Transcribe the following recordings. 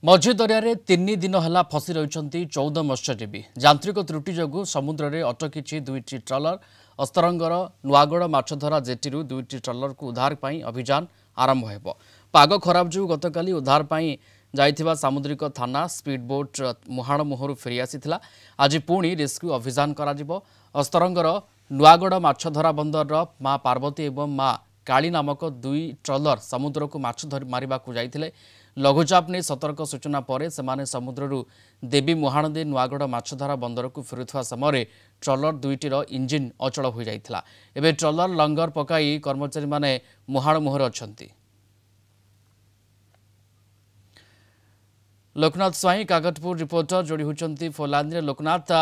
मझी दरिया तीन दिन है फसी रही 14 मत्स्यजीवी यांत्रिक त्रुटि जो समुद्र में अटकी दुईटी ट्रलर अस्तरंगर नुआगड़ माछधरा जेटी दुईटी ट्रलर को उद्धार पर अभियान आरंभ हो। पाग खराब जो गतकाली उद्धार पर जाइथिबा सामुद्रिक थाना स्पीड बोट मुहाण मुहर फेरी आसीथिला। आज पुणी रेस्क्यू अभियान करा अस्तरंगर नुआगड़ माछधरा बंदर माँ पार्वती एवं माँ काली नामक दुई ट्रलर समुद्र को माछ मारिबा को जाइथिले। लघुचाप ने सतर्क सूचना पर सेमाने समुद्ररू देवी मुहाण दे नुआगड़ माछधरा बंदर को फेरुवा समय ट्रलर दुईटीर इंजिन अचल हो जाइथिला। एबे ट्रलर लंगर पकाई कर्मचारी माने मुहाण मुहर अछंती। लोकनाथ स्वाई काकटपुर रिपोर्टर जोड़ी होती फोलांद। लोकनाथ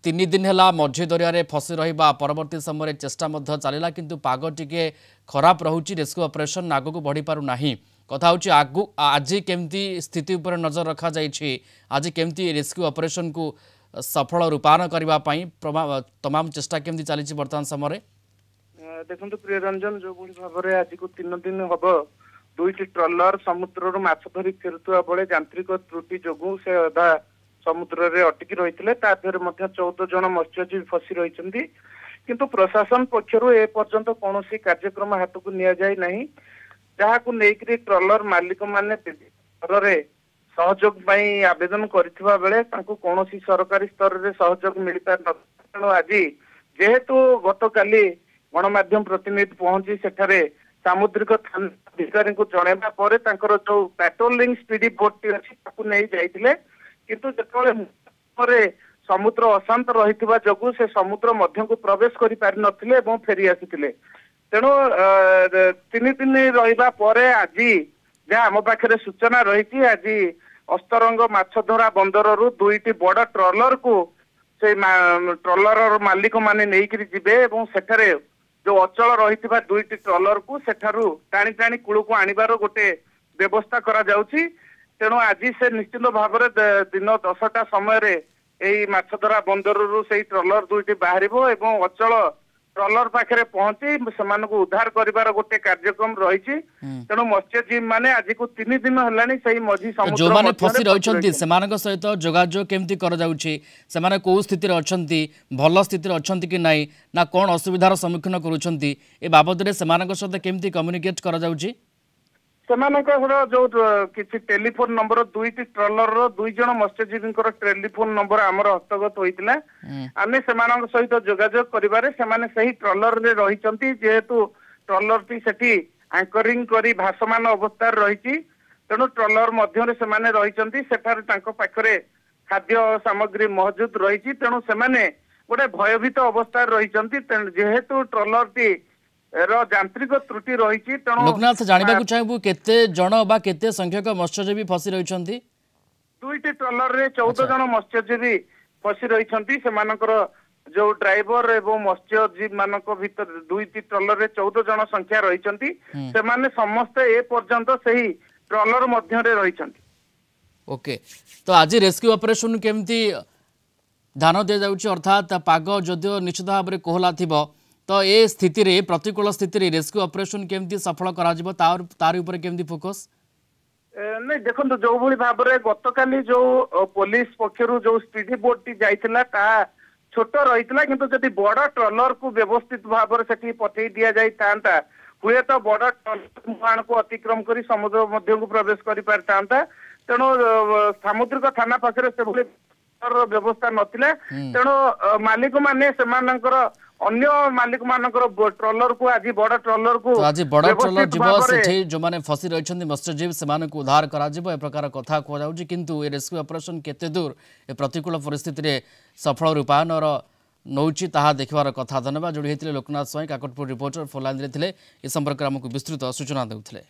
तीन दिन है मझी दरिया फसी रहा परवर्ती समय चेष्टा चलला किंतु पाग टिके खराब रोचे रेस्क्यू ऑपरेशन आग को बढ़ी पारु नाही। कथा होची आज केमती स्थिति उपर नजर रखा जाइछि, आज केमती रेस्क्यू ऑपरेशन को सफल रूपायन करने तमाम चेष्टा केमती चली वर्तमान समय। देखो प्रिय रंजन जो भाव में आज को 3 दिन हम दुईटी ट्रलर समुद्र माछ धरी फेरुवा बेले यांत्रिक त्रुटि जो से अधा समुद्र रे अटकी रही 14 जन मत्स्यजीवी फसी रही किंतु प्रशासन पक्षर ए पर्यंत कौन कार्यक्रम हाथ को नि जाए नहीं जहाँ को लेकर ट्रलर मालिक माने सहयोग आवेदन करथिबा बेले तांको कौन सरकारी स्तर रे सहयोग मिल पार तेणु आज जेहेतु गतकाली गणमाध्यम प्रतिनिधि पहुंची सेठारे सामुद्रिक थाना अधिकारी को जनवा पर जो पेट्रोलिंग स्पीडी बोट टी अच्छी नहीं जाइए किंतु जो समुद्र अशांत रही जगू से समुद्र मध्य को प्रवेश कर पारि नथिले एवं फेरी आसीथिले। तेणु 3 दिन रहिबा परे आज जहाँ आम पाखे सूचना रही आज अस्तरंग माछधरा बंदर दुईटी बड़ ट्रलर को से ट्रलर मालिक माने नहीं जिबे एवं सेठारे जो अचल रही दुईटी ट्रलर को सेठारु टाणी टाणी कूल को आनिबार गोटे व्यवस्था करा जाउछि। तेणु आज से निश्चित भाव दिन 10टा समय माछधरा बंदर से ट्रलर दुईटी बाहर एवं अचल ट्रलर पाखे पहुंची से उद्धार करिवार गोटे कार्यक्रम रही। तेणु मत्स्यजीवी माने आज को 3 दिन है सही मझी समुद्र जो माने फसी रहिछंती सेमानक सहित जोगाजोग केमती कर जाउछि, सेमाने को स्थिति रे अछंती, भल स्थिति रे अछंती कि नाही ना कोन असुविधार सम्मुखीन करूछंती ए बाबद रे सेमानक सहित केमती कम्युनिकेट कर जाउछि। जो किसी टेलीफोन नंबर दुईटी ट्रलर 2 जन मत्स्यजीवी टेलीफोन नंबर आमर हस्तगत होता आम से सहित जोगाजोग करिबारे सेमाने सही ट्रलर रे रही जेहेतु ट्रलर टी सेठी एंकरिंग करी भासमान अवस्था रही तेणु ट्रलर मध्य से रही पाखरे खाद्य सामग्री मौजूद रही तेणु से गोटे भयभीत अवस्था रही जेहेतु ट्रलर टी यांत्रिक त्रुटि रही। लोकनाथ जानवा चाहबू केते जन बा केते संख्यक मत्स्यजीवी फसी रही दुईटी ट्रलर रे 14 जन मत्स्यजीवी फसी रही जो ड्राइवर एवं मत्स्यजीवी मानक भीतर दुईटी ट्रलर रे 14 जन संख्या रही समस्त ए पर्यंत सही ट्रलर मध्य रे रही। ओके तो आज रेस्क्यू ऑपरेशन केमती ध्यान दि जाउछि अर्थात पाग जदियो निश्चित भाव में कोहला थिबो तो ये स्थिति रे प्रतिकूल स्थिति रे रेस्क्यू ऑपरेशन केमती सफल करा जिवो तार ऊपर केमती फोकस नहीं देखो जो भली भाव में गतकाली जो पुलिस पक्षर जो स्पीडी बोट टी जाइथिला ता छोट रही किंतु जदि बड़ ट्रलर को व्यवस्थित भाव में सेठी पठे दिया जाई तांता हुए तो बड़ ट्रलर मुहाण को अतिक्रम करी समुद्र मध्य को प्रवेश करि पारतांता। तेणु सामुद्रिक थाना पाखरे से भली व्यवस्था नथिले तेणु मालिक माने सेमानकर अन्य मालिक मानकर ट्रलर को आज बड़ ट्रलर को तो आज बड़ ट्रलर जीव सेठी जो माने फसी रहिछन्ती मत्स्यजीवी सेमान को उद्धार करा जिवो ए प्रकार कथा को जाउची किंतु ए रेस्क्यू ऑपरेशन केते दूर ए प्रतिकूल परिस्थिति रे सफल रूपायन नौची ताहा देखिबार कथा। धन्यवाद। जोड़ी हेतिले लोकनाथ स्वाई काकटपुर रिपोर्टर फोलांद रे थिले ए संपर्क हमकु विस्तृत सूचना देउथिले।